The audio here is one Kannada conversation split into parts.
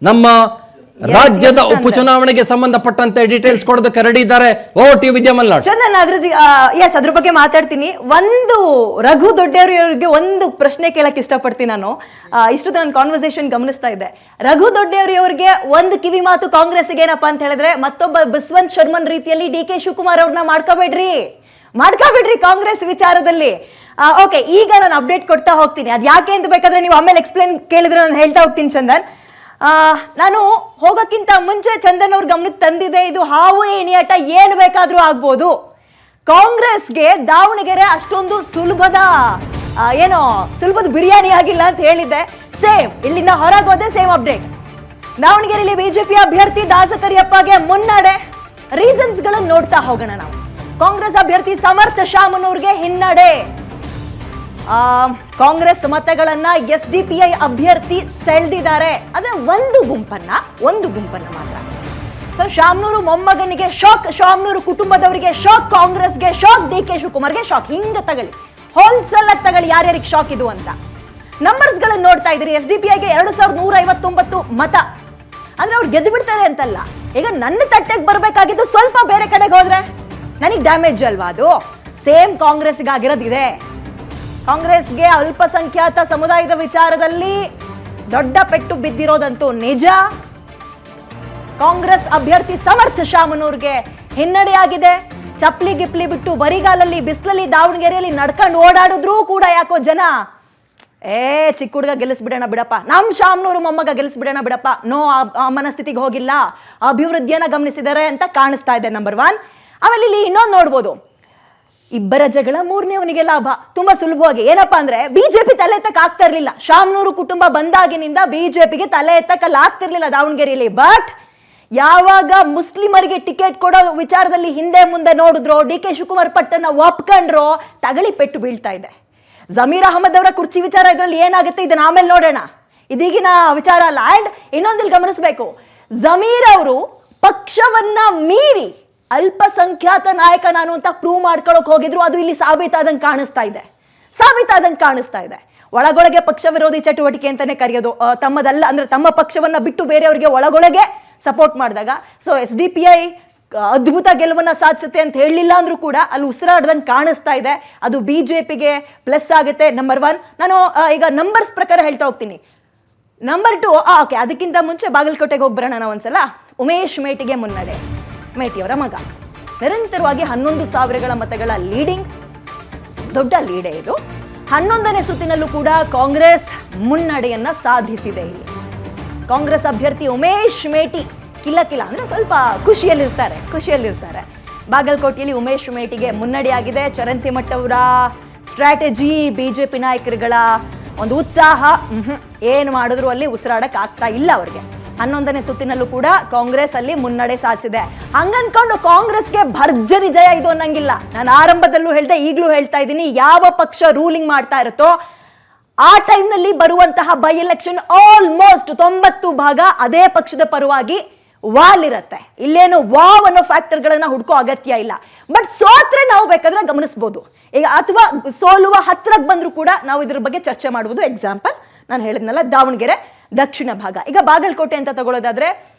ನಮ್ಮ ರಾಜ್ಯದ ಉಪಚುನಾವಣೆಗೆ ಸಂಬಂಧಪಟ್ಟಂತೆ ಡೀಟೇಲ್ಸ್ ಕೊಡೋದಕ್ಕೆ ರೆಡಿ ಇದ್ದಾರೆ. ಟಿ ವಿದ್ಯಾ ಮಲ್ನಾಡ್. ಚಂದನ್ ಅದ್ರ ಬಗ್ಗೆ ಮಾತಾಡ್ತೀನಿ. ಒಂದು ರಘು ದೊಡ್ಡೆಯವರಿಗೆ ಒಂದು ಪ್ರಶ್ನೆ ಕೇಳಕ್ ಇಷ್ಟಪಡ್ತೀನಿ ನಾನು. ಇಷ್ಟು ನನ್ನ ಕಾನ್ವರ್ಸೇಷನ್ ಗಮನಿಸ್ತಾ ಇದ್ದೆ. ರಘು ದೊಡ್ಡೆಯವರಿಗೆ ಒಂದು ಕಿವಿ ಮಾತು ಕಾಂಗ್ರೆಸ್ಗೆ ಏನಪ್ಪಾ ಅಂತ ಹೇಳಿದ್ರೆ, ಮತ್ತೊಬ್ಬ ಬಸವಂತ್ ಶರ್ಮನ್ ರೀತಿಯಲ್ಲಿ ಡಿ ಕೆ ಶಿವಕುಮಾರ್ ಅವ್ರನ್ನ ಮಾಡ್ಕೋಬೇಡ್ರಿ ಕಾಂಗ್ರೆಸ್ ವಿಚಾರದಲ್ಲಿ. ಓಕೆ, ಈಗ ನಾನು ಅಪ್ಡೇಟ್ ಕೊಡ್ತಾ ಹೋಗ್ತೀನಿ. ಅದ್ ಯಾಕೆ ಅಂತ ಬೇಕಾದ್ರೆ ನೀವು ಆಮೇಲೆ ಎಕ್ಸ್ಪ್ಲೇನ್ ಕೇಳಿದ್ರೆ ನಾನು ಹೇಳ್ತಾ ಹೋಗ್ತೀನಿ ಚಂದನ್. ನಾನು ಹೋಗಕ್ಕಿಂತ ಮುಂಚೆ ಚಂದನ್ ಅವ್ರ ಗಮನಕ್ಕೆ ತಂದಿದೆ, ಇದು ಹಾವು ಏಣಿಯಾಟ ಏನು ಬೇಕಾದ್ರೂ ಆಗ್ಬೋದು. ಕಾಂಗ್ರೆಸ್ಗೆ ದಾವಣಗೆರೆ ಅಷ್ಟೊಂದು ಸುಲಭದ ಬಿರಿಯಾನಿ ಆಗಿಲ್ಲ ಅಂತ ಹೇಳಿದ್ದೆ. ಸೇಮ್ ಇಲ್ಲಿಂದ ಹೊರಗೋದೆ ಸೇಮ್ ಅಪ್ಡೇಟ್. ದಾವಣಗೆರೆಯಲ್ಲಿ ಬಿಜೆಪಿ ಅಭ್ಯರ್ಥಿ ದಾಸಕರಿಯಪ್ಪಗೆ ಮುನ್ನಡೆ. ರೀಸನ್ಸ್ ಗಳನ್ನು ನೋಡ್ತಾ ಹೋಗೋಣ ನಾವು. ಕಾಂಗ್ರೆಸ್ ಅಭ್ಯರ್ಥಿ ಸಮರ್ಥ ಶಾಮನೂರ್ಗೆ ಹಿನ್ನಡೆ. ಕಾಂಗ್ರೆಸ್ ಮತಗಳನ್ನ SDPI ಅಭ್ಯರ್ಥಿ ಸೆಳೆದಿದ್ದಾರೆ. ಆದ್ರೆ ಒಂದು ಗುಂಪನ್ನ ಮಾತ್ರ. ಸೊ ಶಾಮನೂರು ಮೊಮ್ಮಗನಿಗೆ ಶಾಕ್, ಶಾಮನೂರು ಕುಟುಂಬದವರಿಗೆ ಶಾಕ್, ಕಾಂಗ್ರೆಸ್ಗೆ ಶಾಕ್, ಡಿ ಕೆ ಶಿವಕುಮಾರ್ಗೆ ಶಾಕ್. ಹಿಂಗ ತಗೊಳ್ಳಿ, ಹೋಲ್ಸೇಲ್ ಆಗಿ ತಗೊಳ್ಳಿ ಯಾರ್ಯಾರಿಗೆ ಶಾಕ್ ಇದು ಅಂತ. ನಂಬರ್ಸ್ ಗಳನ್ನ ನೋಡ್ತಾ ಇದ್ರಿ. SDPIಗೆ 2159 ಮತ. ಅಂದ್ರೆ ಅವ್ರು ಗೆದ್ದು ಬಿಡ್ತಾರೆ ಅಂತಲ್ಲ. ಈಗ ನನ್ನ ತಟ್ಟೆಗೆ ಬರ್ಬೇಕಾಗಿದ್ದು ಸ್ವಲ್ಪ ಬೇರೆ ಕಡೆಗೆ ಹೋದ್ರೆ ನನಗೆ ಡ್ಯಾಮೇಜ್ ಅಲ್ವಾ ಅದು. ಸೇಮ್ ಕಾಂಗ್ರೆಸ್ಗೆ ಆಗಿರೋದಿದೆ. ಕಾಂಗ್ರೆಸ್ಗೆ ಅಲ್ಪಸಂಖ್ಯಾತ ಸಮುದಾಯದ ವಿಚಾರದಲ್ಲಿ ದೊಡ್ಡ ಪೆಟ್ಟು ಬಿದ್ದಿರೋದಂತೂ ನಿಜ. ಕಾಂಗ್ರೆಸ್ ಅಭ್ಯರ್ಥಿ ಸಮರ್ಥ ಶಾಮನೂರ್ಗೆ ಹಿನ್ನಡೆಯಾಗಿದೆ. ಚಪ್ಲಿ ಗಿಪ್ಲಿ ಬಿಟ್ಟು ಬರಿಗಾಲಲ್ಲಿ ಬಿಸಿಲಲ್ಲಿ ದಾವಣಗೆರೆಯಲ್ಲಿ ನಡ್ಕೊಂಡು ಓಡಾಡಿದ್ರೂ ಕೂಡ ಯಾಕೋ ಜನ ಚಿಕ್ಕ ಹುಡುಗ ಗೆಲ್ಲಿಸ್ಬಿಡೋಣ ಬಿಡಪ್ಪ, ನಮ್ ಶಾಮನೂರು ಮೊಮ್ಮಗ ಗೆಲ್ಲಿಸ್ಬಿಡೋಣ ಬಿಡಪ್ಪ, ನೋ ಮನಸ್ಥಿತಿಗೆ ಹೋಗಿಲ್ಲ, ಅಭಿವೃದ್ಧಿಯನ್ನ ಗಮನಿಸಿದ್ದಾರೆ ಅಂತ ಕಾಣಿಸ್ತಾ ಇದೆ. ನಂಬರ್ 1. ಆಮೇಲೆ ಇಲ್ಲಿ ಇನ್ನೊಂದು ನೋಡ್ಬೋದು, ಇಬ್ಬರ ಜಗಳ ಮೂರನೇವನಿಗೆ ಲಾಭ. ತುಂಬಾ ಸುಲಭವಾಗಿ ಏನಪ್ಪಾ ಅಂದ್ರೆ, ಬಿಜೆಪಿ ತಲೆ ಎತ್ತಕ್ ಆಗ್ತಾ ಇರ್ಲಿಲ್ಲ. ಶಾಮನೂರು ಕುಟುಂಬ ಬಂದಾಗಿನಿಂದ ಬಿಜೆಪಿಗೆ ತಲೆ ಎತ್ತಕಲ್ಲ ಆಗ್ತಿರ್ಲಿಲ್ಲ ದಾವಣಗೆರೆಯಲ್ಲಿ. ಬಟ್ ಯಾವಾಗ ಮುಸ್ಲಿಮರಿಗೆ ಟಿಕೆಟ್ ಕೊಡೋ ವಿಚಾರದಲ್ಲಿ ಹಿಂದೆ ಮುಂದೆ ನೋಡಿದ್ರೋ, ಡಿ ಕೆ ಶಿವಕುಮಾರ್ ಪಟ್ಟನ್ನ ಒಪ್ಕೊಂಡ್ರೋ, ತಗಳಿ ಪೆಟ್ಟು ಬೀಳ್ತಾ ಇದೆ. ಜಮೀರ್ ಅಹಮದ್ ಅವರ ಕುರ್ಚಿ ವಿಚಾರ ಇದ್ರಲ್ಲಿ ಏನಾಗುತ್ತೆ ಇದನ್ನ ಆಮೇಲೆ ನೋಡೋಣ, ಇದೀಗಿನ ವಿಚಾರ ಅಲ್ಲ. ಅಂಡ್ ಇನ್ನೊಂದಿಲ್ಲಿ ಗಮನಿಸಬೇಕು, ಜಮೀರ್ ಅವರು ಪಕ್ಷವನ್ನ ಮೀರಿ ಅಲ್ಪಸಂಖ್ಯಾತ ನಾಯಕ ನಾನು ಅಂತ ಪ್ರೂವ್ ಮಾಡ್ಕೊಳಕ್ ಹೋಗಿದ್ರು. ಅದು ಇಲ್ಲಿ ಸಾಬೀತಾದಂಗೆ ಕಾಣಿಸ್ತಾ ಇದೆ. ಒಳಗೊಳಗೆ ಪಕ್ಷ ವಿರೋಧಿ ಚಟುವಟಿಕೆ ಅಂತಾನೆ ಕರೆಯೋದು. ತಮ್ಮದಲ್ಲ ಅಂದ್ರೆ ತಮ್ಮ ಪಕ್ಷವನ್ನ ಬಿಟ್ಟು ಬೇರೆಯವರಿಗೆ ಒಳಗೊಳಗೆ ಸಪೋರ್ಟ್ ಮಾಡಿದಾಗ. ಸೊ SDPI ಅದ್ಭುತ ಗೆಲುವನ್ನ ಸಾಧಿಸುತ್ತೆ ಅಂತ ಹೇಳಲಿಲ್ಲ ಅಂದ್ರೂ ಕೂಡ ಅಲ್ಲಿ ಉಸಿರಾಡ್ದಂಗೆ ಕಾಣಿಸ್ತಾ ಇದೆ. ಅದು ಬಿಜೆಪಿಗೆ ಪ್ಲಸ್ ಆಗುತ್ತೆ. ನಂಬರ್ 1. ನಾನು ಈಗ ನಂಬರ್ಸ್ ಪ್ರಕಾರ ಹೇಳ್ತಾ ಹೋಗ್ತೀನಿ. ನಂಬರ್ 2, ಓಕೆ, ಅದಕ್ಕಿಂತ ಮುಂಚೆ ಬಾಗಲಕೋಟೆಗೆ ಹೋಗಿ ಬರೋಣ ನಾವು ಒಂದ್ಸಲ. ಉಮೇಶ್ ಮೇಟಿಗೆ ಮುನ್ನಡೆ. ಮೇಟಿಯವರ ಮಗ ನಿರಂತರವಾಗಿ 11,000 ಮತಗಳ ಲೀಡಿಂಗ್, ದೊಡ್ಡ ಲೀಡೆ ಇದು. 11ನೇ ಸುತ್ತಿನಲ್ಲೂ ಕೂಡ ಕಾಂಗ್ರೆಸ್ ಮುನ್ನಡೆಯನ್ನ ಸಾಧಿಸಿದೆ. ಇಲ್ಲಿ ಕಾಂಗ್ರೆಸ್ ಅಭ್ಯರ್ಥಿ ಉಮೇಶ್ ಮೇಟಿ ಕಿಲ ಅಂದ್ರೆ ಸ್ವಲ್ಪ ಖುಷಿಯಲ್ಲಿರ್ತಾರೆ. ಬಾಗಲಕೋಟೆಯಲ್ಲಿ ಉಮೇಶ್ ಮೇಟಿಗೆ ಮುನ್ನಡೆಯಾಗಿದೆ. ಚರಂತಿಮಠ್ ಅವರ ಸ್ಟ್ರಾಟಜಿ, ಬಿಜೆಪಿ ನಾಯಕರುಗಳ ಒಂದು ಉತ್ಸಾಹ, ಏನು ಮಾಡಿದ್ರು ಅಲ್ಲಿ ಉಸಿರಾಡಕ್ ಆಗ್ತಾ ಇಲ್ಲ ಅವ್ರಿಗೆ. 11ನೇ ಸುತ್ತಿನಲ್ಲೂ ಕೂಡ ಕಾಂಗ್ರೆಸ್ ಅಲ್ಲಿ ಮುನ್ನಡೆ ಸಾಧಿಸಿದೆ. ಹಂಗನ್ಕೊಂಡು ಕಾಂಗ್ರೆಸ್ಗೆ ಭರ್ಜರಿ ಜಯ ಇದು ಅನ್ನಂಗಿಲ್ಲ. ನಾನು ಆರಂಭದಲ್ಲೂ ಹೇಳ್ದೆ, ಈಗಲೂ ಹೇಳ್ತಾ ಇದ್ದೀನಿ, ಯಾವ ಪಕ್ಷ ರೂಲಿಂಗ್ ಮಾಡ್ತಾ ಇರುತ್ತೋ ಆ ಟೈಮ್ನಲ್ಲಿ ಬರುವಂತಹ ಬೈ ಎಲೆಕ್ಷನ್ ಆಲ್ಮೋಸ್ಟ್ 90% ಅದೇ ಪಕ್ಷದ ಪರವಾಗಿ ವಾಲಿರತ್ತೆ. ಇಲ್ಲೇನು ವಾವ್ ಅನ್ನೋ ಫ್ಯಾಕ್ಟರ್ಗಳನ್ನ ಹುಡ್ಕೋ ಅಗತ್ಯ ಇಲ್ಲ. ಬಟ್ ಸೋತ್ರೆ ನಾವು ಬೇಕಾದ್ರೆ ಗಮನಿಸಬಹುದು ಈಗ, ಅಥವಾ ಸೋಲುವ ಹತ್ರಕ್ಕೆ ಬಂದ್ರು ಕೂಡ ನಾವು ಇದ್ರ ಬಗ್ಗೆ ಚರ್ಚೆ ಮಾಡುವುದು. ಎಕ್ಸಾಂಪಲ್ ನಾನು ಹೇಳಿದ್ನಲ್ಲ, ದಾವಣಗೆರೆ ದಕ್ಷಿಣ ಭಾಗ. ಈಗ ಬಾಗಲಕೋಟೆ ಅಂತ ತಗೊಳ್ಳೋದಾದ್ರೆ,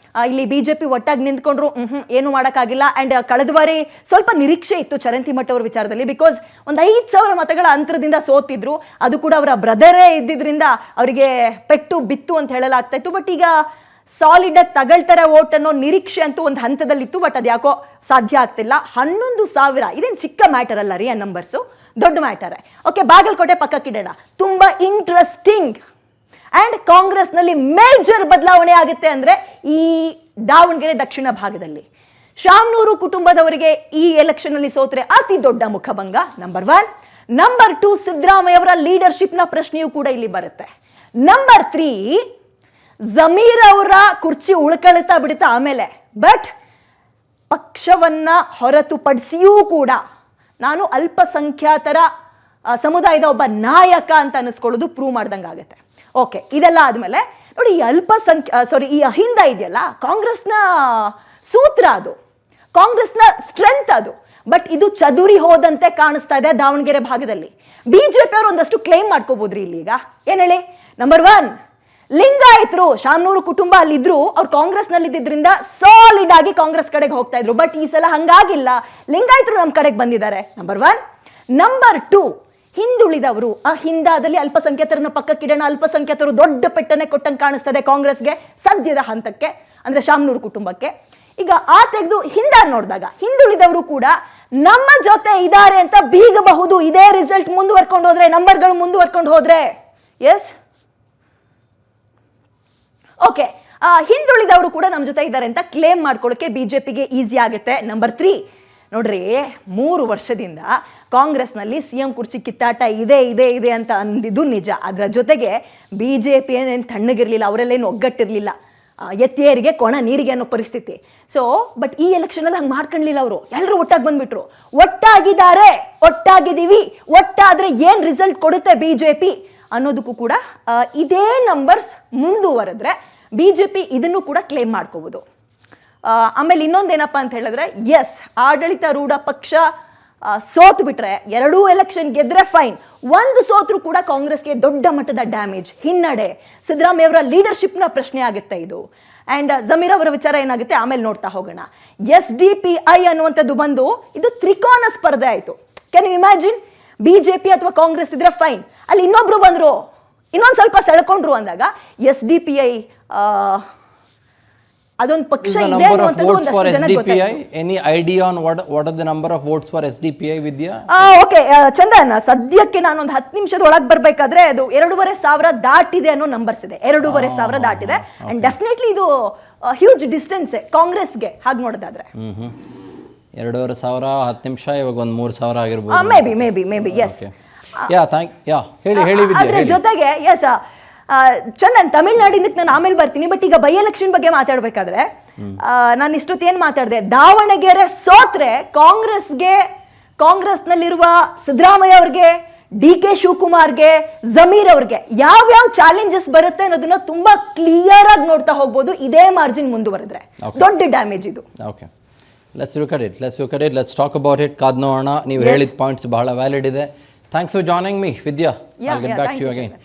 ಇಲ್ಲಿ ಬಿಜೆಪಿ ಒಟ್ಟಾಗಿ ನಿಂತ್ಕೊಂಡ್ರು, ಏನು ಮಾಡೋಕ್ಕಾಗಿಲ್ಲ. ಅಂಡ್ ಕಳೆದ ಬಾರಿ ಸ್ವಲ್ಪ ನಿರೀಕ್ಷೆ ಇತ್ತು ಚರಂತಿಮಠ್ ಅವ್ರ ವಿಚಾರದಲ್ಲಿ. ಬಿಕಾಸ್ ಒಂದು 5,000 ಮತಗಳ ಅಂತರದಿಂದ ಸೋತಿದ್ರು. ಅದು ಕೂಡ ಅವರ ಬ್ರದರೇ ಇದ್ದಿದ್ರಿಂದ ಅವರಿಗೆ ಪೆಟ್ಟು ಬಿತ್ತು ಅಂತ ಹೇಳಲಾಗ್ತಾ ಇತ್ತು. ಬಟ್ ಈಗ ಸಾಲಿಡ್ ಆಗಿ ತಗೊಳ್ತಾರೆ ವೋಟ್ ಅನ್ನೋ ನಿರೀಕ್ಷೆ ಅಂತೂ ಒಂದು ಹಂತದಲ್ಲಿತ್ತು. ಬಟ್ ಅದು ಯಾಕೋ ಸಾಧ್ಯ ಆಗ್ತಿಲ್ಲ. 11,000 ಇದೇನು ಚಿಕ್ಕ ಮ್ಯಾಟರ್ ಅಲ್ಲ ರೀ, ಆ ನಂಬರ್ಸು ದೊಡ್ಡ ಮ್ಯಾಟರ್. ಓಕೆ, ಬಾಗಲಕೋಟೆ ಪಕ್ಕಕ್ಕಿಡೋಣ. ತುಂಬಾ ಇಂಟ್ರೆಸ್ಟಿಂಗ್. ಅಂಡ್ ಕಾಂಗ್ರೆಸ್ನಲ್ಲಿ ಮೇಜರ್ ಬದಲಾವಣೆ ಆಗುತ್ತೆ ಅಂದ್ರೆ ಈ ದಾವಣಗೆರೆ ದಕ್ಷಿಣ ಭಾಗದಲ್ಲಿ. ಶಾಮನೂರು ಕುಟುಂಬದವರಿಗೆ ಈ ಎಲೆಕ್ಷನ್ ಅಲ್ಲಿ ಸೋತ್ರೆ ಅತಿ ದೊಡ್ಡ ಮುಖಭಂಗ. ನಂಬರ್ 1. ನಂಬರ್ 2, ಸಿದ್ದರಾಮಯ್ಯ ಅವರ ಲೀಡರ್ಶಿಪ್ ನ ಪ್ರಶ್ನೆಯೂ ಕೂಡ ಇಲ್ಲಿ ಬರುತ್ತೆ. ನಂಬರ್ 3, ಜಮೀರ್ ಅವರ ಕುರ್ಚಿ ಉಳ್ಕೊಳ್ತಾ ಬಿಡುತ್ತಾ ಆಮೇಲೆ. ಬಟ್ ಪಕ್ಷವನ್ನ ಹೊರತುಪಡಿಸಿಯೂ ಕೂಡ ನಾನು ಅಲ್ಪಸಂಖ್ಯಾತರ ಸಮುದಾಯದ ಒಬ್ಬ ನಾಯಕ ಅಂತ ಅನಿಸ್ಕೊಳ್ಳೋದು ಪ್ರೂವ್ ಮಾಡ್ದಂಗೆ ಆಗುತ್ತೆ. ಓಕೆ, ಇದೆಲ್ಲ ಆದ್ಮೇಲೆ ನೋಡಿ, ಈ ಅಹಿಂದ ಇದೆಯಲ್ಲ, ಕಾಂಗ್ರೆಸ್ನ ಸೂತ್ರ ಅದು, ಕಾಂಗ್ರೆಸ್ನ ಸ್ಟ್ರೆಂತ್ ಅದು. ಬಟ್ ಇದು ಚದುರಿ ಹೋದಂತೆ ಕಾಣಿಸ್ತಾ ಇದೆ ದಾವಣಗೆರೆ ಭಾಗದಲ್ಲಿ. ಬಿಜೆಪಿ ಅವರು ಒಂದಷ್ಟು ಕ್ಲೈಮ್ ಮಾಡ್ಕೋಬಹುದ್ರಿ ಇಲ್ಲಿ. ಈಗ ಏನ್ ಹೇಳಿ, ನಂಬರ್ 1, ಲಿಂಗಾಯತರು ಶಾಮನೂರು ಕುಟುಂಬ ಅಲ್ಲಿದ್ರು, ಅವ್ರು ಕಾಂಗ್ರೆಸ್ ನಲ್ಲಿ ಇದ್ದಿದ್ರಿಂದ ಸಾಲಿಡ್ ಆಗಿ ಕಾಂಗ್ರೆಸ್ ಕಡೆಗೆ ಹೋಗ್ತಾ ಇದ್ರು. ಬಟ್ ಈ ಸಲ ಹಂಗಾಗಿಲ್ಲ, ಲಿಂಗಾಯತರು ನಮ್ಮ ಕಡೆಗೆ ಬಂದಿದ್ದಾರೆ. ನಂಬರ್ 1. ನಂಬರ್ 2, ಹಿಂದುಳಿದವರು. ಆ ಹಿಂದಾದಲ್ಲಿ ಅಲ್ಪಸಂಖ್ಯಾತರನ್ನ ಪಕ್ಕಕ್ಕಿಡೋಣ, ಅಲ್ಪಸಂಖ್ಯಾತರು ದೊಡ್ಡ ಪೆಟ್ಟನೆ ಕೊಟ್ಟಂಗೆ ಕಾಣಿಸ್ತದೆ ಕಾಂಗ್ರೆಸ್ಗೆ ಸದ್ಯದ ಹಂತಕ್ಕೆ, ಅಂದ್ರೆ ಶಾಮನೂರು ಕುಟುಂಬಕ್ಕೆ. ಈಗ ಆ ತೆಗೆದು ಹಿಂದ ನೋಡಿದಾಗ ಹಿಂದುಳಿದವರು ಕೂಡ ನಮ್ಮ ಜೊತೆ ಇದ್ದಾರೆ ಅಂತ ಬೀಗಬಹುದು. ಇದೇ ರಿಸಲ್ಟ್ ಮುಂದುವರ್ಕೊಂಡು ಹೋದ್ರೆ, ನಂಬರ್ಗಳು ಮುಂದುವರ್ಕೊಂಡು ಹೋದ್ರೆ. ಎಸ್, ಓಕೆ, ಹಿಂದುಳಿದವರು ಕೂಡ ನಮ್ಮ ಜೊತೆ ಇದ್ದಾರೆ ಅಂತ ಕ್ಲೇಮ್ ಮಾಡ್ಕೊಳ್ಳೋಕೆ ಬಿಜೆಪಿಗೆ ಈಸಿ ಆಗುತ್ತೆ. ನಂಬರ್ 3, ನೋಡ್ರಿ 3 ವರ್ಷದಿಂದ ಕಾಂಗ್ರೆಸ್ನಲ್ಲಿ ಸಿಎಂ ಕುರ್ಚಿ ಕಿತ್ತಾಟ ಇದೆ ಅಂತ ಅಂದಿದ್ದು ನಿಜ. ಅದರ ಜೊತೆಗೆ ಬಿಜೆಪಿ ಏನೇನು ತಣ್ಣಗಿರ್ಲಿಲ್ಲ, ಅವರೆಲ್ಲೇನು ಒಗ್ಗಟ್ಟಿರ್ಲಿಲ್ಲ, ಎತ್ತಿಯರಿಗೆ ಕೊಣ ನೀರಿಗೆ ಅನ್ನೋ ಪರಿಸ್ಥಿತಿ. ಸೊ ಬಟ್ ಈ ಎಲೆಕ್ಷನ್ ಅಲ್ಲಿ ಹಂಗೆ ಮಾಡ್ಕೊಳ್ಳಿಲ್ಲ ಅವರು, ಎಲ್ಲರೂ ಒಟ್ಟಾಗಿ ಬಂದ್ಬಿಟ್ರು. ಒಟ್ಟಾಗಿದ್ದಾರೆ, ಒಟ್ಟಾಗಿದ್ದೀವಿ, ಒಟ್ಟಾದ್ರೆ ಏನ್ ರಿಸಲ್ಟ್ ಕೊಡುತ್ತೆ ಬಿಜೆಪಿ ಅನ್ನೋದಕ್ಕೂ ಕೂಡ ಇದೇ ನಂಬರ್ಸ್ ಮುಂದುವರೆದ್ರೆ ಬಿಜೆಪಿ ಇದನ್ನು ಕೂಡ ಕ್ಲೇಮ್ ಮಾಡ್ಕೋಬಹುದು. ಆಮೇಲೆ ಇನ್ನೊಂದೇನಪ್ಪ ಅಂತ ಹೇಳಿದ್ರೆ, ಎಸ್, ಆಡಳಿತಾರೂಢ ಪಕ್ಷ ಸೋತ್ ಬಿಟ್ರೆ 2 ಎಲೆಕ್ಷನ್ ಗೆದ್ರೆ ಫೈನ್, 1 ಸೋತ್ರು ಕೂಡ ಕಾಂಗ್ರೆಸ್ಗೆ ದೊಡ್ಡ ಮಟ್ಟದ ಡ್ಯಾಮೇಜ್, ಹಿನ್ನಡೆ. ಸಿದ್ದರಾಮಯ್ಯ ಅವರ ಲೀಡರ್ಶಿಪ್ನ ಪ್ರಶ್ನೆ ಆಗುತ್ತೆ ಇದು. ಅಂಡ್ ಜಮೀರ್ ಅವರ ವಿಚಾರ ಏನಾಗುತ್ತೆ ಆಮೇಲೆ ನೋಡ್ತಾ ಹೋಗೋಣ. SDPI ಅನ್ನುವಂಥದ್ದು ಬಂದು ಇದು ತ್ರಿಕೋನ ಸ್ಪರ್ಧೆ ಆಯಿತು. Can you imagine? ಬಿಜೆಪಿ ಅಥವಾ ಕಾಂಗ್ರೆಸ್ ಇದ್ರೆ ಫೈನ್, ಅಲ್ಲಿ ಇನ್ನೊಬ್ರು ಬಂದ್ರು, ಇನ್ನೊಂದು ಸ್ವಲ್ಪ ಸೆಳ್ಕೊಂಡ್ರು ಅಂದಾಗ SDPI ಅದೊಂದು ಪಕ್ಷ ಇದೆ ಅನ್ನುವಂಥದ್ದು ಒಂದಷ್ಟು ಜನಕ್ಕೆ ಗೊತ್ತಾಯ್ತು. Any idea on what are the number of votes for SDPI, Vidya? Okay Chandan, ಸದ್ಯಕ್ಕೆ ನಾನು ಒಂದು 10 ನಿಮಿಷದ ಒಳಗೆ ಬರ್ಬೇಕಾದ್ರೆ ಅದು 2,500 ದಾಟಿದೆ ಅನ್ನೋ ನಂಬರ್ಸ್ ಇದೆ. 2,500 ದಾಟಿದೆ. ಅಂಡ್ ಡೆಫಿನೆಟ್ಲಿ ಇದು ಹ್ಯೂಜ್ ಡಿಸ್ಟೆನ್ಸ್ ಕಾಂಗ್ರೆಸ್ಗೆ ಹಾಗೆ ನೋಡೋದಾದ್ರೆ. 2,500 10 ನಿಮಿಷ, ಇವಾಗ ಒಂದು 3,000 ಆಗಿರ್ಬೋದು. May be yes. ಹೇಳಿ ವಿದ್ಯಾ. ಅದ್ರ ಜೊತೆಗೆ ಎಸ್ ಚಂದನ್, ತಮಿಳ್ನಾಡಿಂದಕ್ಕೆ ನಾನು ಆಮೇಲೆ ಬರ್ತೀನಿ. ಬಟ್ ಈಗ ಬೈ ಎಲೆಕ್ಷನ್ ಬಗ್ಗೆ ಮಾತಾಡ್ಬೇಕಾದ್ರೆ ನಾನು ಇಷ್ಟೊತ್ತು ಏನ್ ಮಾತಾಡಿದೆ, ದಾವಣಗೆರೆ ಸೋತ್ರೆ ಕಾಂಗ್ರೆಸ್ನಲ್ಲಿರುವ ಸಿದ್ದರಾಮಯ್ಯ ಅವ್ರಿಗೆ, DK ಶಿವಕುಮಾರ್ಗೆ, ಜಮೀರ್ ಅವ್ರಿಗೆ ಯಾವ್ಯಾವ ಚಾಲೆಂಜಸ್ ಬರುತ್ತೆ ಅನ್ನೋದನ್ನ ತುಂಬಾ ಕ್ಲಿಯರ್ ಆಗಿ ನೋಡ್ತಾ ಹೋಗ್ಬೋದು. ಇದೇ ಮಾರ್ಜಿನ್ ಮುಂದುವರೆದ್ರೆ ದೊಡ್ಡ ಡ್ಯಾಮೇಜ್ ಇದು. Okay, let's look at it, let's talk about it. ಕಾದ್ ನೋಡೋಣ. ನೀವು ಹೇಳಿದ ಪಾಯಿಂಟ್ಸ್ ಬಹಳ ವ್ಯಾಲಿಡ್ ಇದೆ. Thanks for joining me, Vidya. I will get back to you again.